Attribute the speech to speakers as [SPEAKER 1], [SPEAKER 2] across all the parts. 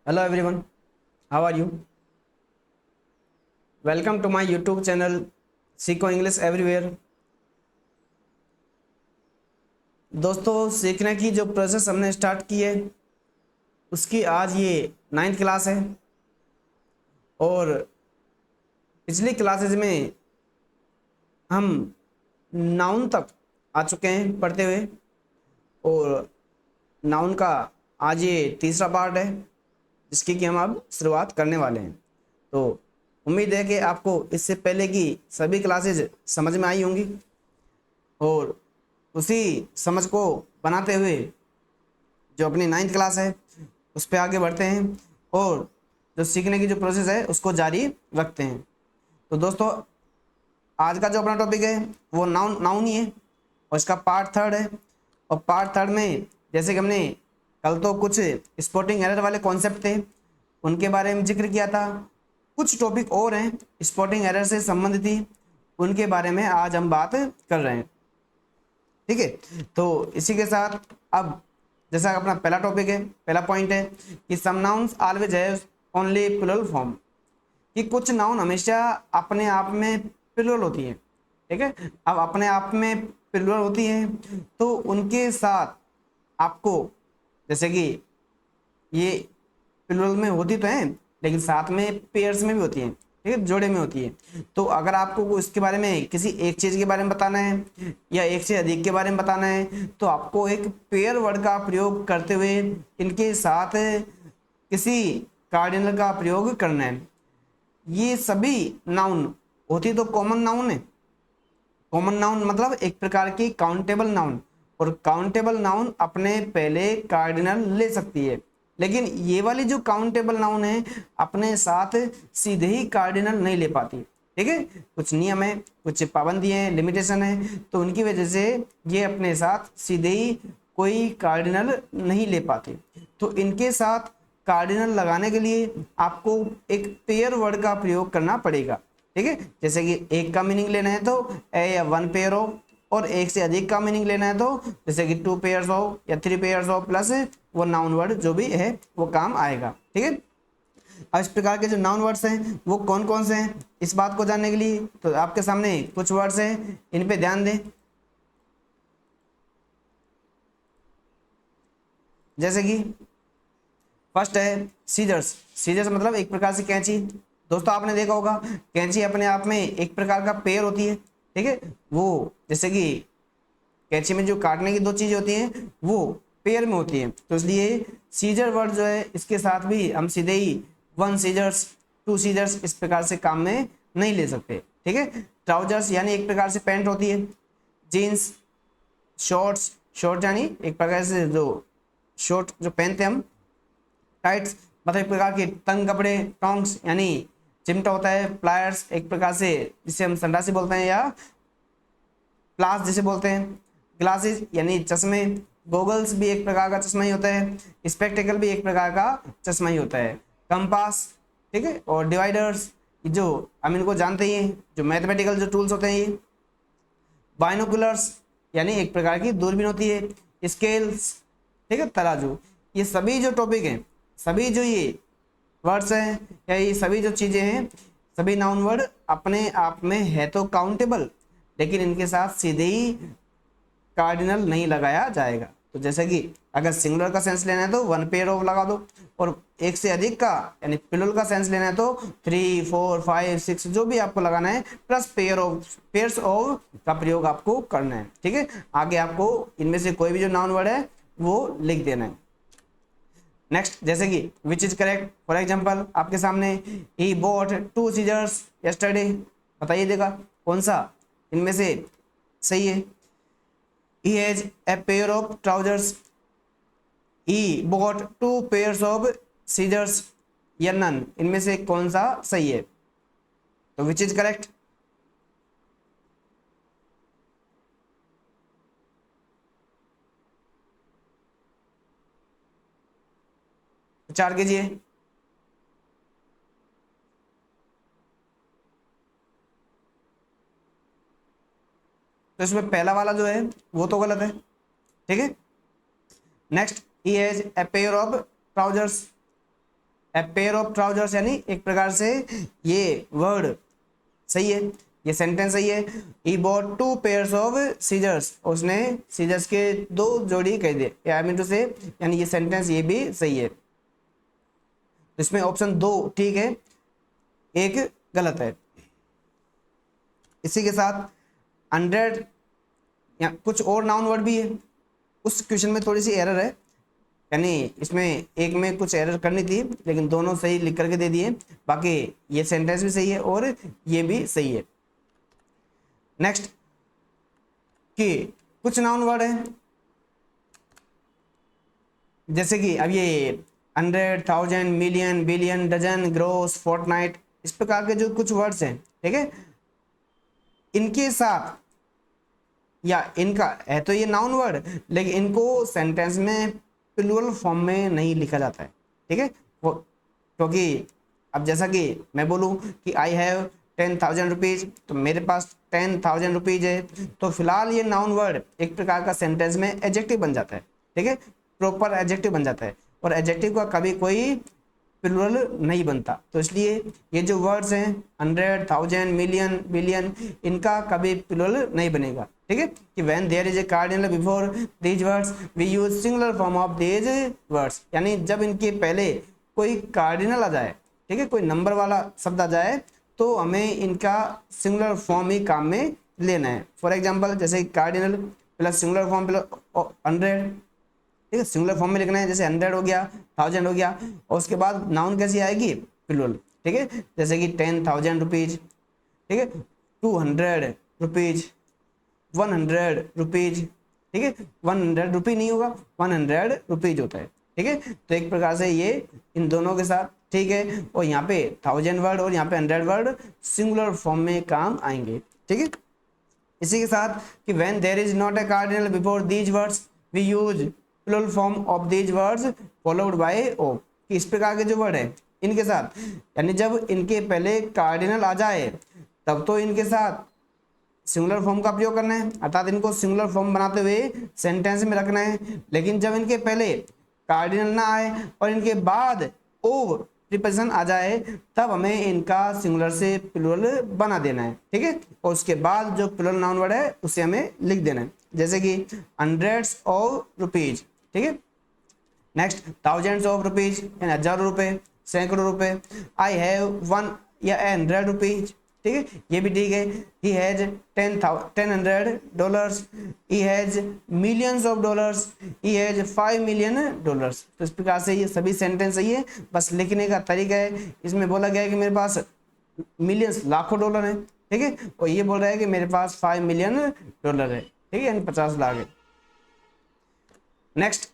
[SPEAKER 1] Hello everyone, how are you? Welcome to my YouTube channel सीखो English everywhere. दोस्तों, सीखने की जो प्रोसेस हमने स्टार्ट की है उसकी आज ये 9th क्लास है और पिछली क्लासेज में हम नाउन तक आ चुके हैं पढ़ते हुए और नाउन का आज ये तीसरा पार्ट है जिसकी कि हम अब शुरुआत करने वाले हैं। तो उम्मीद है कि आपको इससे पहले की सभी क्लासेज समझ में आई होंगी और उसी समझ को बनाते हुए जो अपनी 9th क्लास है उस पर आगे बढ़ते हैं और जो सीखने की जो प्रोसेस है उसको जारी रखते हैं। तो दोस्तों, आज का जो अपना टॉपिक है वो नाउन ही है और इसका पार्ट थर्ड है। और पार्ट थर्ड में जैसे कि हमने कल तो कुछ स्पोर्टिंग एरर वाले कॉन्सेप्ट थे उनके बारे में जिक्र किया था, कुछ टॉपिक और हैं स्पोर्टिंग एरर से संबंधित ही, उनके बारे में आज हम बात कर रहे हैं। ठीक है, तो इसी के साथ अब जैसा अपना पहला टॉपिक है, पहला पॉइंट है कि some nouns always have only plural form, कि कुछ नाउन हमेशा अपने आप में प्लूरल होती है। ठीक है, अब अपने आप में प्लूरल होती है तो उनके साथ आपको जैसे कि ये प्लूरल में होती तो है लेकिन साथ में पेयर्स में भी होती है, ठीक है, जोड़े में होती है। तो अगर आपको इसके बारे में किसी एक चीज के बारे में बताना है या एक से अधिक के बारे में बताना है तो आपको एक पेयर वर्ड का प्रयोग करते हुए इनके साथ किसी कार्डिनल का प्रयोग करना है। ये सभी नाउन होती तो कॉमन नाउन है। कॉमन नाउन मतलब एक प्रकार की काउंटेबल नाउन, और काउंटेबल नाउन अपने पहले कार्डिनल ले सकती है, लेकिन ये वाली जो काउंटेबल नाउन है अपने साथ सीधे ही कार्डिनल नहीं ले पाती। ठीक है, कुछ नियम है, कुछ पाबंदियां हैं, लिमिटेशन है, तो उनकी वजह से ये अपने साथ सीधे ही कोई कार्डिनल नहीं ले पाती। तो इनके साथ कार्डिनल लगाने के लिए आपको एक पेयर वर्ड का प्रयोग करना पड़ेगा। ठीक है, जैसे कि एक का मीनिंग लेना है तो ए या वन पेयर हो, और एक से अधिक का मीनिंग लेना है तो जैसे कि 2 पेयर्स हो या 3 पेयर्स हो, प्लस वो नाउन वर्ड जो भी है वो काम आएगा। ठीक है, अब इस प्रकार के जो नाउन वर्ड्स हैं वो कौन कौन से हैं इस बात को जानने के लिए तो आपके सामने कुछ वर्ड्स हैं, इन पे ध्यान दें। जैसे कि फर्स्ट है सीजर्स। सीजर्स मतलब एक प्रकार से कैंची। दोस्तों, आपने देखा होगा कैंची अपने आप में एक प्रकार का पेयर होती है। ठीक है, वो जैसे कि कैंची में जो काटने की दो चीजें होती हैं वो पेयर में होती है, तो इसलिए सीजर वर्ड जो है इसके साथ भी हम सीधे ही 1 सीजर्स 2 सीजर्स इस प्रकार से काम में नहीं ले सकते। ठीक है, ट्राउजर्स यानी एक प्रकार से पैंट होती है। जीन्स, शॉर्ट्स, शॉर्ट यानी एक प्रकार से जो शॉर्ट जो पहनते हम। टाइट्स मतलब एक प्रकार के तंग कपड़े। टोंग्स यानी चिमटा होता है। प्लायर्स एक प्रकार से जिसे हम संडासी बोलते हैं या प्लास जिसे बोलते हैं। ग्लासेस यानी चश्मे। गोगल्स भी एक प्रकार का चश्मा ही होता है। स्पेक्टेकल भी एक प्रकार का चश्मा ही होता है। कंपास, ठीक है, और डिवाइडर्स जो हम इनको जानते ही हैं, जो मैथमेटिकल जो टूल्स होते हैं ये। बाइनोकुलर्स यानी एक प्रकार की दूरबीन होती है। स्केल्स, ठीक है, तराजू। ये सभी जो टॉपिक हैं, सभी जो ये वर्ड्स हैं या ये सभी जो चीजें हैं, सभी नाउन वर्ड अपने आप में है तो काउंटेबल, लेकिन इनके साथ सीधे ही कार्डिनल नहीं लगाया जाएगा। तो जैसे कि अगर सिंगुलर का सेंस लेना है तो 1 पेयर ऑफ लगा दो, और एक से अधिक का यानी प्लूरल का सेंस लेना है तो 3 4 5 6 जो भी आपको लगाना है प्लस पेयर्स ऑफ का प्रयोग आपको करना है। ठीक है, आगे आपको इनमें से कोई भी जो नाउन वर्ड है वो लिख देना है। नेक्स्ट, जैसे कि which is correct. For example आपके सामने ही बॉट 2 सीजर्स यस्टरडे, बताइए देगा कौन सा इनमें से सही है। He has a pair of trousers. He bought 2 pairs of scissors या none, इनमें से कौन सा सही है। तो विच इज करेक्ट। विचार कीजिए। तो इसमें पहला वाला जो है वो तो गलत है। ठीक है, next, he has a pair of trousers. A pair of trousers, यानी एक प्रकार से ये वर्ड सही है, ये सेंटेंस सही है। He bought 2 pairs of scissors, उसने सीजर्स के 2 जोड़ी खरीदे, आई मीन टू से, यानी ये सेंटेंस ये भी सही है। तो इसमें ऑप्शन 2 ठीक है, 1 गलत है। इसी के साथ 100 या कुछ और नाउन वर्ड भी है, उस क्वेश्चन में थोड़ी सी एरर है, यानी इसमें एक में कुछ एरर करनी थी, लेकिन दोनों सही लिख करके दे दिए। बाकी ये सेंटेंस भी सही है और ये भी सही है। नेक्स्ट कि कुछ नाउन वर्ड है, जैसे कि अब ये 100, 1000, million, billion, dozen, gross, fortnight, इस प्रकार के जो कुछ वर्ड्स हैं, ठीक है, इनके साथ या इनका है तो ये नाउन वर्ड, लेकिन इनको सेंटेंस में प्लूरल फॉर्म में नहीं लिखा जाता है, ठीक है, वो क्योंकि अब जैसा कि मैं बोलूं कि आई हैव 10,000 रुपीज़, तो मेरे पास 10,000 रुपीज़ है, तो फिलहाल ये नाउन वर्ड एक प्रकार का सेंटेंस में एडजेक्टिव बन जाता है, ठीक है, प्रॉपर एडजेक्टिव बन जाता है, और एडजेक्टिव का कभी कोई प्लूरल नहीं बनता। तो इसलिए ये जो वर्ड्स हैं 100, 1000, मिलियन, बिलियन, इनका कभी प्लूरल नहीं बनेगा, ठीक है, कि when there is a cardinal before these words we use singular form of these words, यानी जब इनके पहले कोई कार्डिनल आ जाए, ठीक है, कोई नंबर वाला शब्द आ जाए, तो हमें इनका सिंगुलर फॉर्म ही काम में लेना है। फॉर एग्जाम्पल जैसे cardinal plus singular form plus 100, ठीक है, सिंगुलर फॉर्म में लिखना है, जैसे 100 हो गया, 1000 हो गया, और उसके बाद नाउन कैसी आएगी, प्लूरल, ठीक है, जैसे कि 10,000 रुपीज़, ठीक है, 200 रुपीज़, 100 रुपीज़, ठीक है, 100 रुपये नहीं होगा, 100 रुपीज़ होता है, ठीक है। तो एक प्रकार से ये इन दोनों के साथ ठीक है, और यहाँ पे 1000 वर्ड और यहाँ पे 100 वर्ड सिंगुलर फॉर्म में काम आएंगे, ठीक है। इसी के साथ कि when there is not a cardinal before these words we use plural form of these words followed by o, कि इस प्रकार के जो वर्ड है इनके साथ, यानी जब इनके पहले कार्डिनल आ जाए तब तो इनके साथ सिंगुलर फॉर्म का प्रयोग करना है, अर्थात इनको सिंगुलर फॉर्म बनाते हुए सेंटेंस में रखना है। लेकिन जब इनके पहले कार्डिनल ना आए और इनके बाद ओ प्रीपोजिशन आ जाए, तब हमें इनका सिंगुलर से प्लूरल बना देना है, ठीक है, और उसके बाद जो प्लूरल नाउन वर्ड है उसे हमें लिख देना है, जैसे कि हंड्रेड्स ऑफ रुपीज, ठीक है। नेक्स्ट थाउजेंड्स ऑफ रुपीज, यानी हजारों रुपए, सैकड़ों रुपए। आई हैव 1 या 100 रुपीज, ठीक है, ये भी ठीक है। He has $100, he has millions of dollars, he has $5 million. तो इस प्रकार से ये सभी सेंटेंस सही है, बस लिखने का तरीका है। इसमें बोला गया है कि मेरे पास मिलियंस लाखों डॉलर है, ठीक है, और ये बोल रहा है कि मेरे पास $5 मिलियन है, ठीक है, यानी 50 लाख है। नेक्स्ट,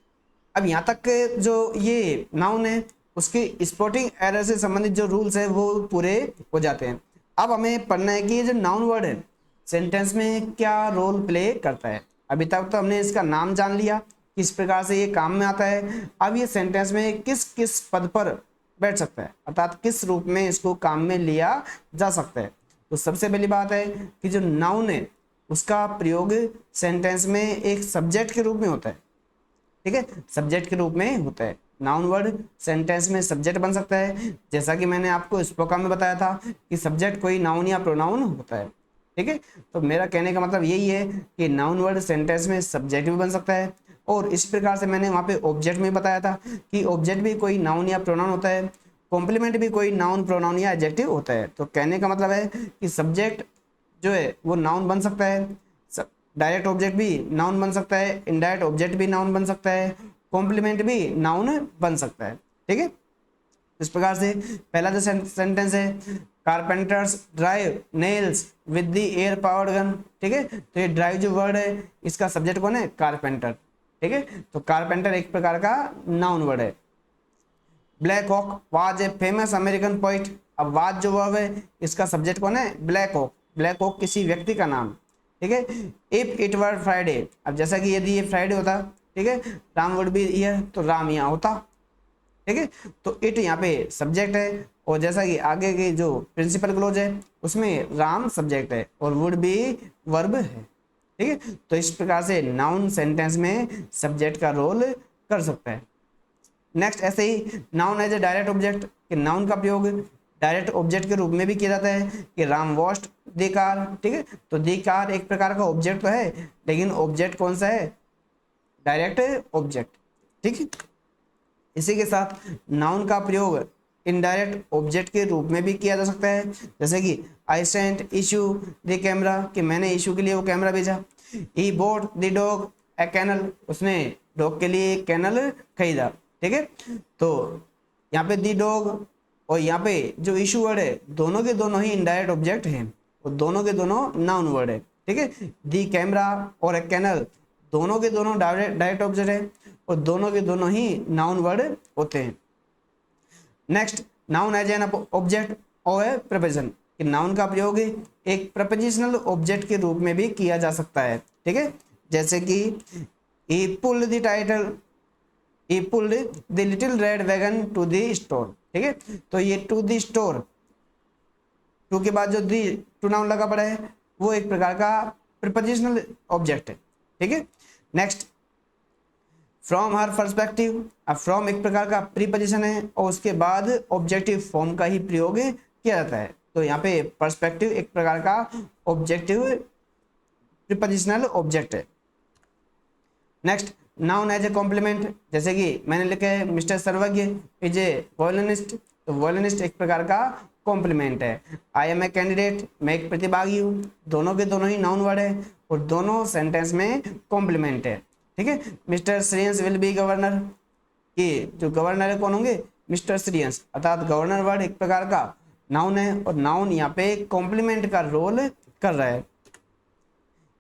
[SPEAKER 1] अब यहाँ तक के जो ये नाउन है उसकी स्पॉटिंग एरर से संबंधित जो रूल्स है वो पूरे हो जाते हैं। अब हमें पढ़ना है कि ये जो नाउन वर्ड है सेंटेंस में क्या रोल प्ले करता है। अभी तक तो हमने इसका नाम जान लिया, किस प्रकार से ये काम में आता है। अब ये सेंटेंस में किस किस पद पर बैठ सकता है, अर्थात किस रूप में इसको काम में लिया जा सकता है। तो सबसे पहली बात है कि जो नाउन है उसका प्रयोग सेंटेंस में एक सब्जेक्ट के रूप में होता है, ठीक है, सब्जेक्ट के रूप में होता है। नाउन वर्ड सेंटेंस में सब्जेक्ट बन सकता है, जैसा कि मैंने आपको स्पोकन में बताया था कि सब्जेक्ट कोई नाउन या प्रोनाउन होता है, ठीक है। तो मेरा कहने का मतलब यही है कि नाउन वर्ड सेंटेंस में सब्जेक्ट भी बन सकता है, और इस प्रकार से मैंने वहाँ पे ऑब्जेक्ट में बताया था कि ऑब्जेक्ट भी कोई नाउन या प्रोनाउन होता है, कॉम्प्लीमेंट भी कोई नाउन, प्रोनाउन या एडजेक्टिव होता है। तो कहने का मतलब है कि सब्जेक्ट जो है वो नाउन बन सकता है, डायरेक्ट ऑब्जेक्ट भी नाउन बन सकता है, इनडायरेक्ट ऑब्जेक्ट भी नाउन बन सकता है, कॉम्प्लीमेंट भी नाउन बन सकता है, ठीक है। इस प्रकार से पहला जो सेंटेंस है, carpenters drive nails with the air powered gun, ठीक है, तो ये ड्राइव जो वर्ड है इसका सब्जेक्ट कौन है, कारपेंटर, ठीक है। तो कारपेंटर एक प्रकार का नाउन वर्ड है। Black Hawk was a famous American poet, अब वाज जो वर्ब है इसका सब्जेक्ट कौन है, ब्लैक हॉक, ब्लैक हॉक किसी व्यक्ति का नाम, ठीक है। इफ इट वर फ्राइडे, अब जैसा कि यदि ये फ्राइडे होता, ठीक है, राम वुड बी हियर, तो राम यहाँ होता, ठीक है। तो इट यहाँ पे सब्जेक्ट है, और जैसा कि आगे के जो प्रिंसिपल क्लोज है उसमें राम सब्जेक्ट है और वुड बी वर्ब है, ठीक है। तो इस प्रकार से नाउन सेंटेंस में सब्जेक्ट का रोल कर सकता है। नेक्स्ट ऐसे ही noun as a direct object, कि नाउन का प्रयोग डायरेक्ट ऑब्जेक्ट के रूप में भी किया जाता है, कि राम वॉश्ड द कार, ठीक है। तो द कार एक प्रकार का ऑब्जेक्ट तो है, लेकिन ऑब्जेक्ट कौन सा है, डायरेक्ट ऑब्जेक्ट, ठीक है। इसी के साथ नाउन का प्रयोग इनडायरेक्ट ऑब्जेक्ट के रूप में भी किया जा सकता है, जैसे कि I sent issue the camera, कि मैंने इशू के लिए वो कैमरा भेजा। He bought the dog a kennel, उसने डॉग के लिए एक कैनल खरीदा, ठीक है। तो यहाँ पे दी डॉग और यहाँ पे जो इशू वर्ड है, दोनों के दोनों ही इनडायरेक्ट ऑब्जेक्ट हैं और दोनों के दोनों नाउन वर्ड है, ठीक है। दी कैमरा और ए कैनल दोनों के दोनों डायरेक्ट ऑब्जेक्ट है और दोनों के दोनों ही नाउन वर्ड होते हैं। Next noun as an object और है प्रपोजिशन, कि नाउन का प्रयोग एक प्रपोजिशनल ऑब्जेक्ट के रूप में भी किया जा सकता है, ठीक है। जैसे कि he pulled the title, he pulled the little red wagon to the store, ठीक है। तो ये टू द स्टोर, टू के बाद जो दी टू नाउन लगा पड़ा है वो एक प्रकार का प्रीपोजिशनल ऑब्जेक्ट है, ठीक है। नेक्स्ट फ्रॉम हर पर्सपेक्टिव, अब फ्रॉम एक प्रकार का प्रीपोजिशन है और उसके बाद ऑब्जेक्टिव फॉर्म का ही प्रयोग किया जाता है। तो यहाँ पे पर्सपेक्टिव एक प्रकार का ऑब्जेक्टिव प्रीपोजिशनल ऑब्जेक्ट है। Next noun as a complement, जैसे कि मैंने लिखा है मिस्टर सर्वज्ञ इज ए वॉयलिनिस्ट, तो वॉयलिनिस्ट एक प्रकार का कॉम्प्लीमेंट है। आई एम ए कैंडिडेट, मैं एक प्रतिभागी हूँ, दोनों के दोनों ही नाउन वर्ड है और दोनों सेंटेंस में कॉम्प्लीमेंट है, ठीक है। Mister Shreyans will be governor, कि जो गवर्नर है कौन होंगे, मिस्टर श्रेयंस, अर्थात गवर्नर वर्ड एक प्रकार का नाउन है और नाउन यहाँ पे कॉम्प्लीमेंट का रोल कर रहा है।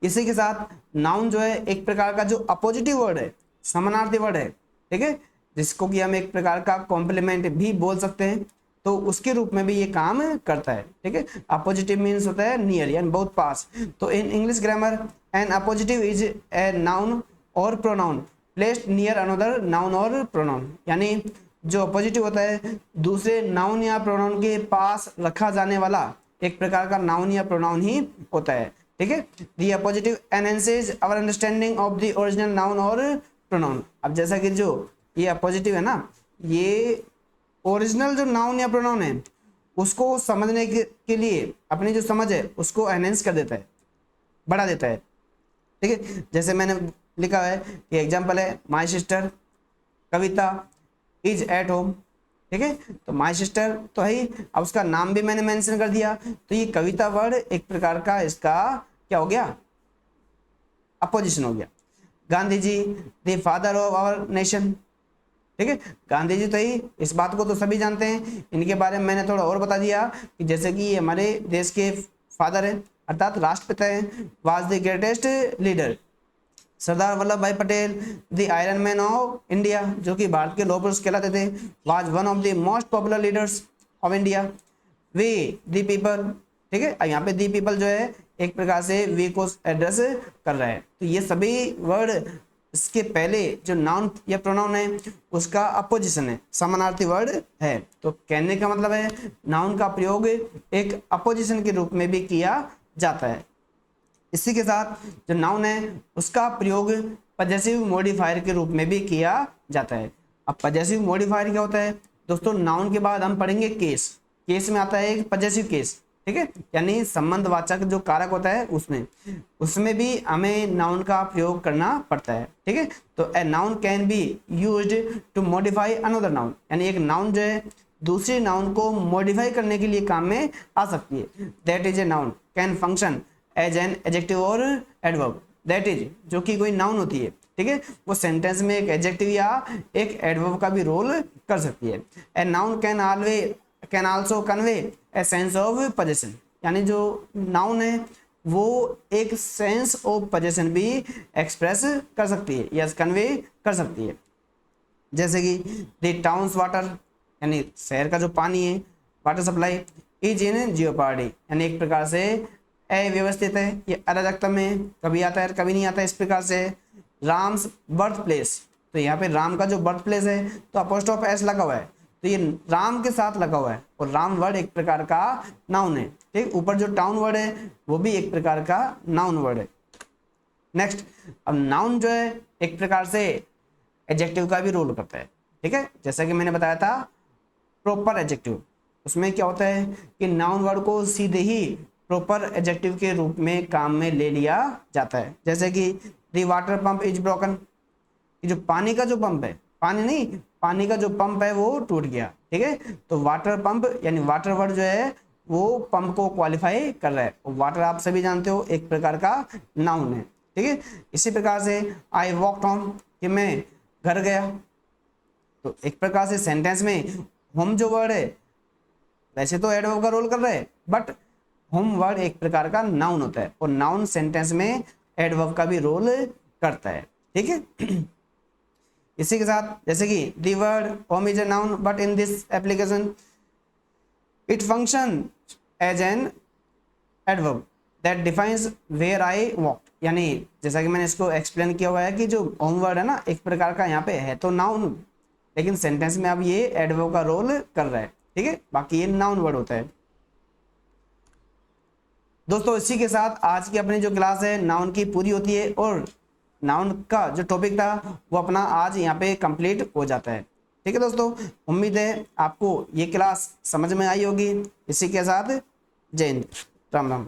[SPEAKER 1] इसी के साथ नाउन जो है एक प्रकार का जो अपोजिटिव वर्ड है, समानार्थी वर्ड है, ठीक है, जिसको कि हम एक प्रकार का कॉम्प्लीमेंट भी बोल सकते हैं, तो उसके रूप में भी ये काम करता है, ठीक है। अपोजिटिव मीन्स होता है नियर यानी बहुत पास। तो in English grammar an appositive is a noun और pronoun placed near another noun और प्रोनाउन, यानी जो अपोजिटिव होता है दूसरे नाउन या प्रोनाउन के पास रखा जाने वाला एक प्रकार का नाउन या प्रोनाउन ही होता है, ठीक है। The appositive enhances our understanding of the original noun और प्रोनाउन। अब जैसा कि जो ये अपोजिटिव है ना, ये ओरिजिनल जो नाउन या प्रोनाउन है उसको समझने के लिए अपनी जो समझ है उसको एनहेंस कर देता है, बढ़ा देता है, ठीक है। जैसे मैंने लिखा है कि एग्जाम्पल है my sister Kavita is at home, ठीक है। तो माई सिस्टर तो है ही, अब उसका नाम भी मैंने मेंशन कर दिया, तो ये कविता वर्ड एक प्रकार का इसका क्या हो गया, अपोजिशन हो गया। Gandhi ji the father of our nation, ठीक है। गांधी जी तो ही, इस बात को तो सभी जानते हैं, इनके बारे में मैंने थोड़ा और बता दिया कि जैसे कि ये हमारे देश के फादर हैं अर्थात राष्ट्रपिता हैं। Was the greatest leader, Sardar Vallabhbhai Patel the iron man of India, जो कि भारत के लौह पुरुष कहलाते थे। Was one of the most popular leaders of India. We the people, ठीक है। यहाँ पे दी पीपल जो है एक प्रकार से वी को एड्रेस कर रहा है। तो ये सभी वर्ड इसके पहले जो नाउन या प्रोनाउन है उसका अपोजिशन है, समानार्थी वर्ड है। तो कहने का मतलब है नाउन का प्रयोग एक अपोजिशन के रूप में भी किया जाता है। इसी के साथ जो नाउन है उसका प्रयोग पजेसिव मॉडिफायर के रूप में भी किया जाता है। अब पजेसिव मॉडिफायर क्या होता है दोस्तों, नाउन के बाद हम पढ़ेंगे केस, केस में आता है एक पजेसिव केस, ठीक है, यानी संबंधवाचक जो कारक होता है उसमें भी हमें नाउन का प्रयोग करना पड़ता है, ठीक है। तो a noun can be used to modify another noun, यानी एक नाउन जो है दूसरी नाउन को मॉडिफाई करने के लिए काम में आ सकती है। That is a noun can function as an adjective और एडवर्ब, दैट इज जो कि कोई नाउन होती है, ठीक है, वो सेंटेंस में एक एडजेक्टिव या एक एडवर्ब का भी रोल कर सकती है। ए noun can also convey a sense of possession, यानी जो नाउन है वो एक सेंस ऑफ पोजेशन भी एक्सप्रेस कर सकती है या कन्वे कर सकती है। जैसे कि द टाउन्स वाटर, यानी शहर का जो पानी है water supply, is in jeopardy, यानी एक प्रकार से अव्यवस्थित है, ये अराजकता में कभी आता है कभी नहीं आता। इस प्रकार से राम्स बर्थ प्लेस, तो यहाँ पे राम का जो बर्थ प्लेस है तो अपोस्ट्रोफ एस लगा हुआ है, तो ये राम के साथ लगा हुआ है और राम वर्ड एक प्रकार का नाउन है, ठीक। ऊपर जो टाउन वर्ड है वो भी एक प्रकार का नाउन वर्ड है। नेक्स्ट, अब नाउन जो है एक प्रकार से एडजेक्टिव का भी रोल करता है, ठीक है, जैसा कि मैंने बताया था प्रॉपर एडजेक्टिव, उसमें क्या होता है कि नाउन वर्ड को सीधे ही प्रॉपर एडजेक्टिव के रूप में काम में ले लिया जाता है। जैसे कि the water pump is broken, जो पानी का जो पंप है, पानी नहीं, पानी का जो पंप है वो टूट गया, ठीक है। तो वाटर पंप यानी वाटर वर्ड जो है वो पंप को क्वालिफाई कर रहा है। वाटर आप सभी जानते हो एक प्रकार का नाउन है, ठीक है। इसी प्रकार से आई वॉकड होम, कि मैं घर गया, तो एक प्रकार से सेंटेंस में होम जो वर्ड है वैसे तो एडवर्ब का रोल कर रहा है, बट होम वर्ड एक प्रकार का नाउन होता है और नाउन सेंटेंस में एडवर्ब का भी रोल करता है, ठीक है। इसी के साथ जैसे कि the word home is a noun but in this application it function as an adverb that defines where I walk, यानी जैसा कि मैंने इसको एक्सप्लेन किया हुआ है कि जो होम वर्ड है ना एक प्रकार का यहाँ पे है तो नाउन, लेकिन सेंटेंस में अब ये एडवर्ब का रोल कर रहा है, ठीक है, बाकी ये नाउन वर्ड होता है। दोस्तों इसी के साथ आज की अपनी जो क्लास है नाउन की पूरी होती है और नाउन का जो टॉपिक था वो अपना आज यहाँ पे कंप्लीट हो जाता है, ठीक है दोस्तों। उम्मीद है आपको ये क्लास समझ में आई होगी। इसी के साथ जय हिंद, राम राम।